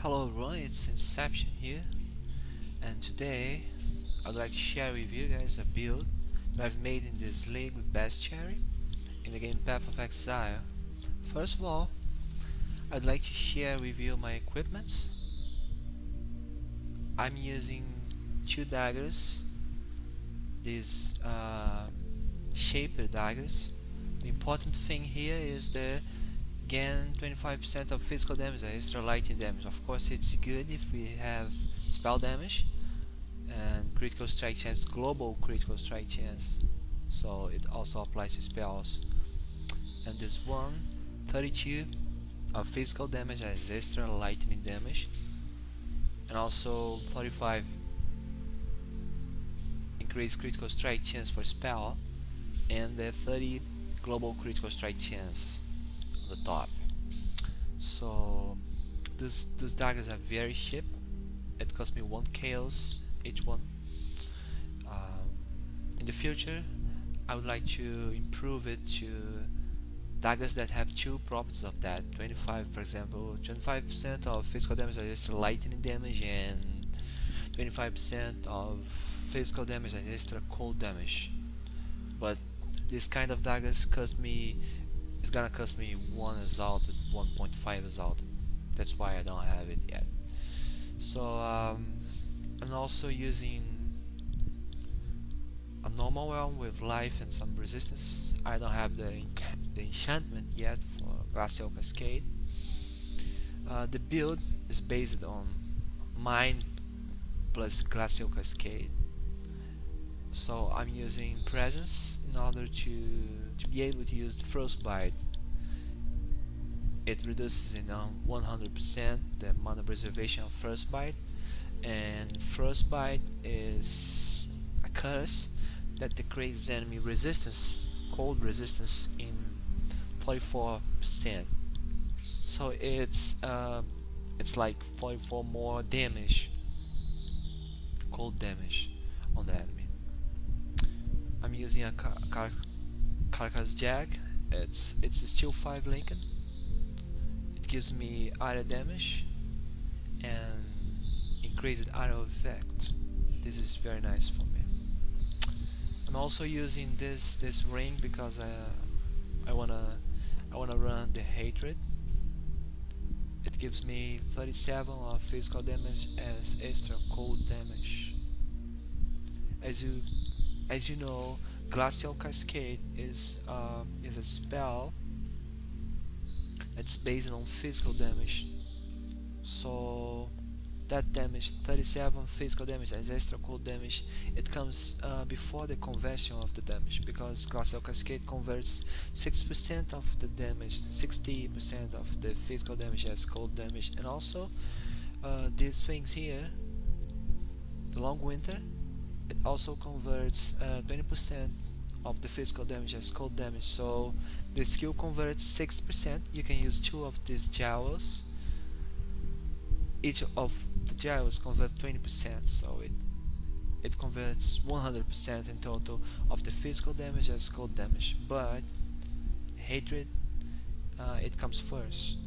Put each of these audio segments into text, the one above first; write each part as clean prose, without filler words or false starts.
Hello everyone, it's Inception here, and today I'd like to share with you guys a build that I've made in this league with Bestiary in the game Path of Exile. First of all, I'd like to share with you my equipments. I'm using two daggers, these shaper daggers. The important thing here is the gain 25% of physical damage and extra lightning damage. Of course, it's good if we have spell damage and critical strike chance, global critical strike chance, so it also applies to spells. And this one, 32 of physical damage as extra lightning damage, and also 45 increased critical strike chance for spell, and the 30 global critical strike chance on the top. So these daggers are very cheap. It cost me 1 chaos each one. In the future, I would like to improve it to daggers that have two properties of that. 25, for example, 25% of physical damage against lightning damage, and 25% of physical damage and extra cold damage. But this kind of daggers it's gonna cost me 1 exalted, 1.5 exalted. That's why I don't have it yet. So I'm also using a normal one with life and some resistance. I don't have the enchantment yet for Glacial Cascade. The build is based on mine plus Glacial Cascade. So I'm using presence in order to be able to use the frostbite. It reduces in 100% the mana preservation of frostbite, and frostbite is a curse that decreases enemy resistance, cold resistance, in 44%. So it's like 44 more damage, cold damage on the enemy. I'm using a Carcass Jag. It's a Steel 5 Lincoln. It gives me area damage and increased area effect. This is very nice for me. I'm also using this ring because I wanna run the hatred. It gives me 37 of physical damage as extra cold damage. As you know, Glacial Cascade is a spell that's based on physical damage. So that damage, 37 physical damage as extra cold damage, it comes before the conversion of the damage, because Glacial Cascade converts 60% of the damage, 60% of the physical damage as cold damage. And also these things here, the Long Winter, it also converts 20% of the physical damage as cold damage. So the skill converts 60%. You can use 2 of these jewels. Each of the jewels converts 20%, so it converts 100% in total of the physical damage as cold damage. But hatred, it comes first.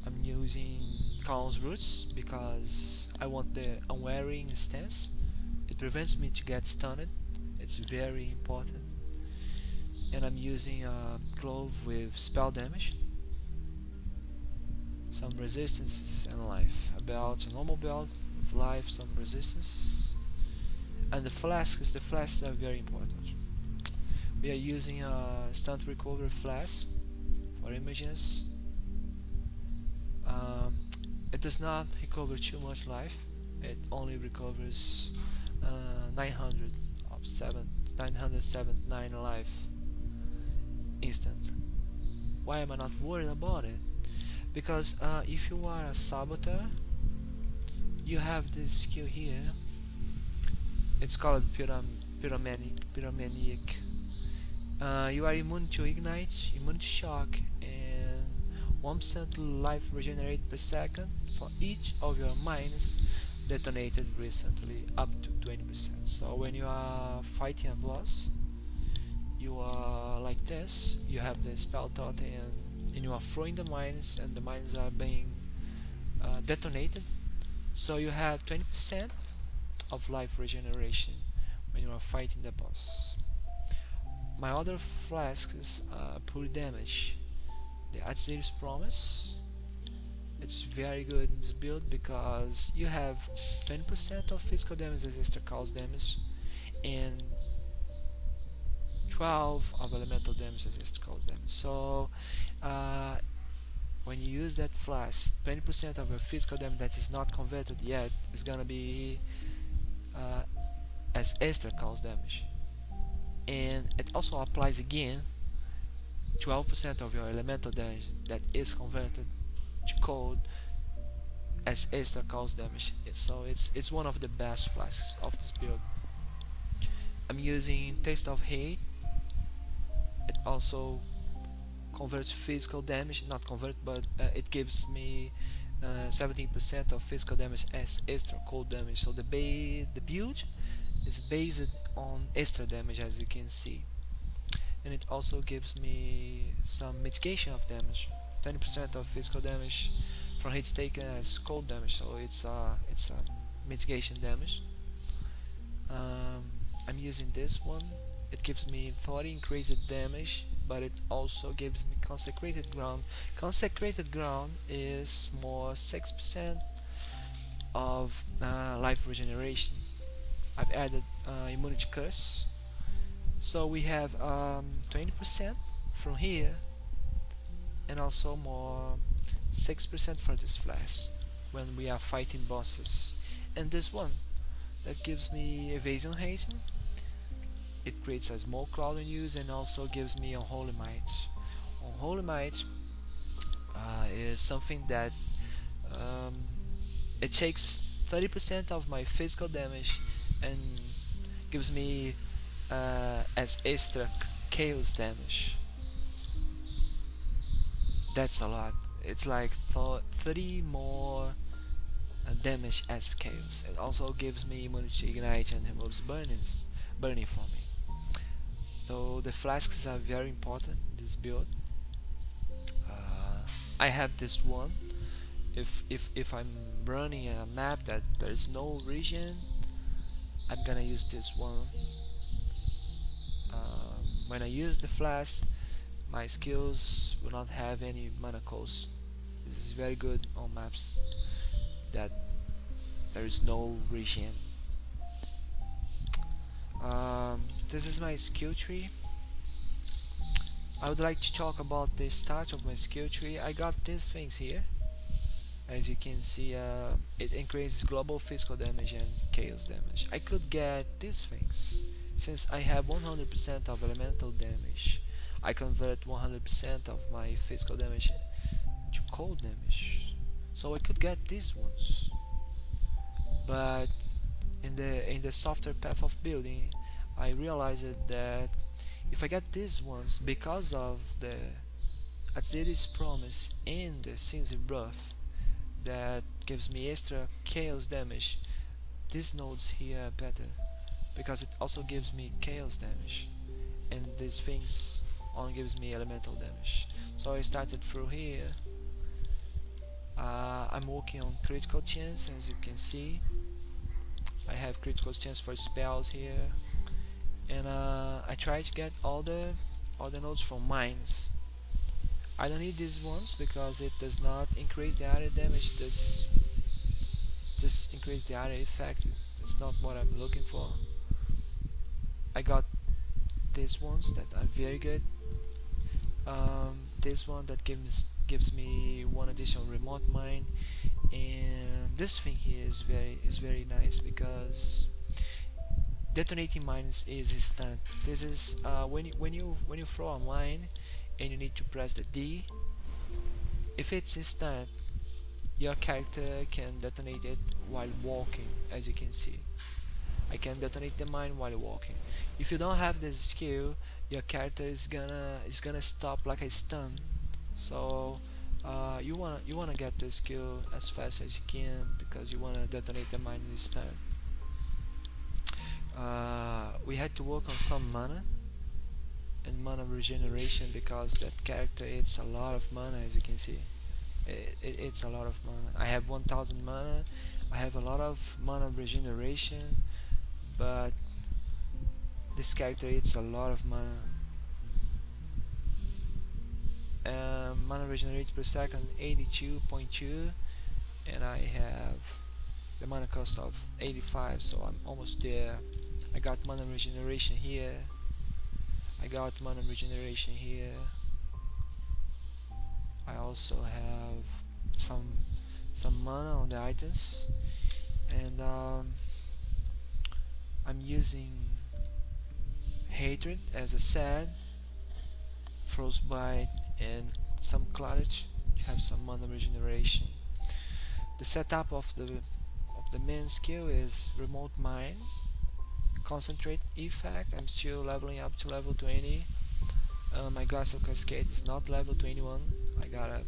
I'm using Calm's Roots because I want the unwearing stance. It prevents me to get stunned. It's very important. And I'm using a glove with spell damage, some resistances, and life. A belt, a normal belt with life, some resistance, and the flasks. The flasks are very important. We are using a stunt recovery flask for images. It does not recover too much life. It only recovers 979 life instant. Why am I not worried about it? Because if you are a Sabouteur, you have this skill here. It's called Pyromaniac. You are immune to ignite, immune to shock, and 1% life regenerated per second for each of your mines detonated recently, up to 20%. So when you are fighting a boss, you are like this. You have the spell thought and and you are throwing the mines, and the mines are being detonated. So you have 20% of life regeneration when you are fighting the boss. My other flasks pure damage. The Exile Promise. It's very good in this build because you have 20% of physical damage as extra cause damage and 12 of elemental damage as extra cause damage. So uh, when you use that flask, 20% of your physical damage that is not converted yet is gonna be uh, as extra cause damage, and it also applies again 12% of your elemental damage that is converted to cold as extra cause damage. So it's one of the best flasks of this build. I'm using Taste of Hate. It also converts physical damage, not convert, but it gives me 17% of physical damage as extra cold damage. So the build is based on extra damage, as you can see, and it also gives me some mitigation of damage, 20% of physical damage from hits taken as cold damage. So it's a mitigation damage. um, I'm using this one. It gives me 30 increased damage, but it also gives me consecrated ground. Consecrated ground is more 6% of life regeneration. I've added immunity curse, so we have 20% from here, and also more 6% for this flask when we are fighting bosses. And this one that gives me evasion hating. It creates a small cloud on use and also gives me Unholy Might. Unholy Might is something that um, it takes 30% of my physical damage and gives me as extra chaos damage. That's a lot. It's like 30 more damage as chaos. It also gives me immunity ignite and removes burning for me. So the flasks are very important in this build. I have this one. If I'm running a map that there's no region, I'm gonna use this one. When I use the flask, my skills will not have any mana cost. This is very good on maps that there is no region. This is my skill tree. I would like to talk about the start of my skill tree. I got these things here. As you can see, it increases global physical damage and chaos damage. I could get these things. Since I have 100% of elemental damage, I convert 100% of my physical damage to cold damage. So I could get these ones. But in the softer path of building, I realized that if I get these ones because of the Aziri's Promise and the Sin's Breath that gives me extra chaos damage, these nodes here are better because it also gives me chaos damage, and these things only gives me elemental damage. So I started through here. I'm working on critical chance, as you can see. I have critical chance for spells here, and I try to get all the nodes from mines. I don't need these ones because it does not increase the area damage. Just increase the area effect. It's not what I'm looking for. I got these ones that are very good. This one that gives me one additional remote mine, and this thing here is very nice because detonating mines is instant. This is when you throw a mine and you need to press the D. If it's instant, your character can detonate it while walking, as you can see. I can detonate the mine while walking. If you don't have this skill, your character is gonna stop like a stun. So you wanna get this skill as fast as you can because you wanna detonate the mine this time. We had to work on some mana. and mana regeneration, because that character eats a lot of mana. As you can see, it eats a lot of mana. I have 1000 mana. I have a lot of mana regeneration, but this character eats a lot of mana. Mana regenerated per second 82.2, and I have the mana cost of 85, so I'm almost there. I got mana regeneration here. I got mana regeneration here. I also have some mana on the items, and I'm using hatred, as I said, frostbite, and some clarity to have some mana regeneration. The setup of the main skill is remote mine, concentrate effect. I'm still leveling up to level 20. My Glacial Cascade is not level 21. I gotta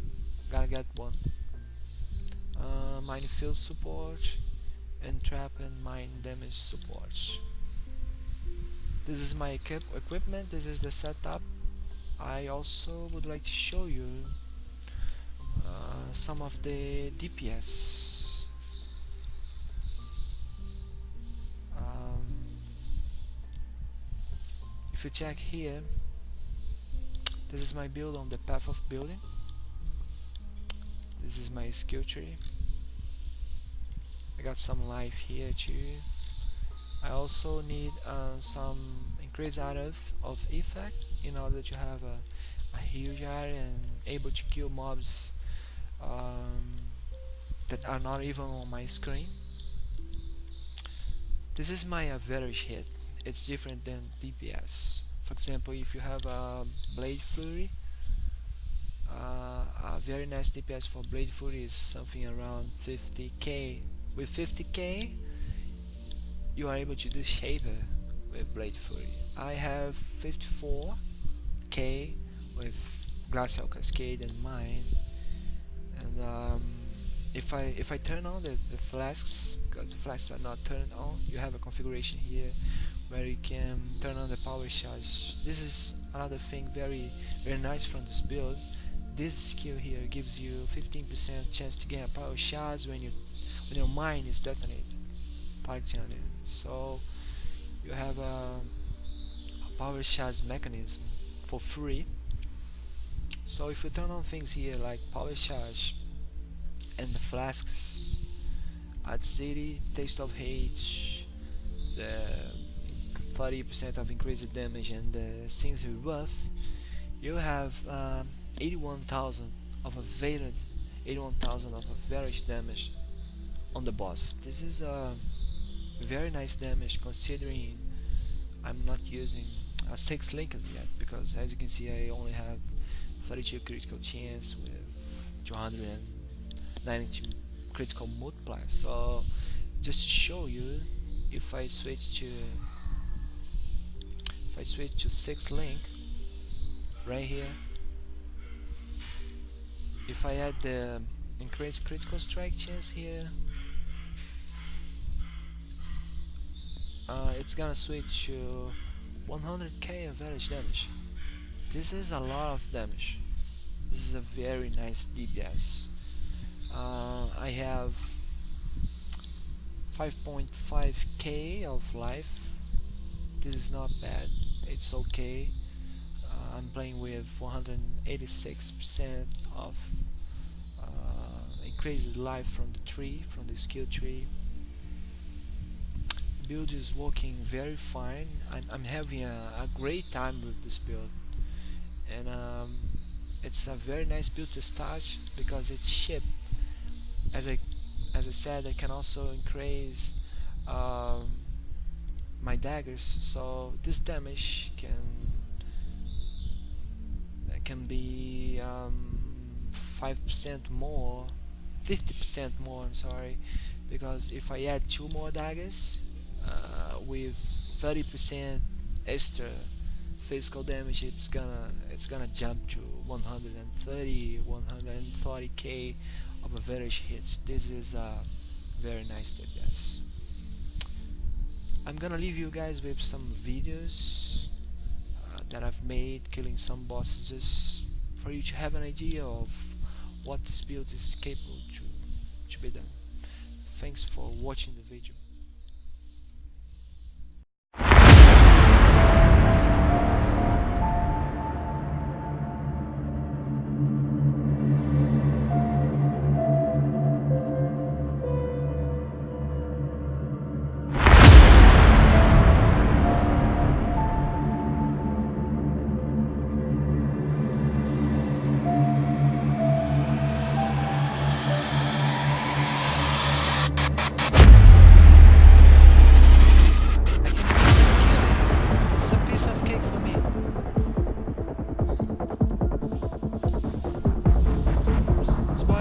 get one. Mine field support and trap and mine damage support. This is my equipment. This is the setup. I also would like to show you some of the DPS. If you check here, this is my build on the path of building. This is my skill tree. I got some life here too. I also need some increased out of effect in order to have a huge area and able to kill mobs that are not even on my screen. This is my average hit. It's different than DPS. For example, if you have a Blade Fury, a very nice DPS for Blade Fury is something around 50k. With 50k, you are able to do Shaper with Blade Fury. I have 54k with Glacial Cascade and mine, and if I turn on the flasks, because the flasks are not turned on, you have a configuration here where you can turn on the power charge. This is another thing very nice from this build. This skill here gives you 15% chance to gain a power charge when your mine is detonated, targeting on it. So you have a power charge mechanism for free. So if you turn on things here like power charge and the flasks at city, taste of hate, the 30% of increased damage, and the sincere buff, you have 81,000 of evaded, 81,000 of average damage on the boss. This is a very nice damage considering I'm not using a 6 link yet, because as you can see I only have 32 critical chance with 292 critical multiplier. So just to show you, if I switch to 6 link right here, if I add the increased critical strike chance here, it's gonna switch to 100k average damage. This is a lot of damage. This is a very nice DPS. I have 5.5k of life. This is not bad, it's okay. I'm playing with 186% of increased life from the tree, from the skill tree. Build is working very fine. I'm having a great time with this build, and it's a very nice build to start because it's cheap. As I said, I can also increase my daggers, so this damage can be 5% more, 50% more. I'm sorry, because if I add 2 more daggers with 30% extra physical damage, it's gonna jump to 140k of average hits. This is a very nice DPS. I'm gonna leave you guys with some videos that I've made killing some bosses, just for you to have an idea of what this build is capable to be done. Thanks for watching the video.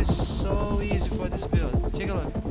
It's so easy for this build. Take a look.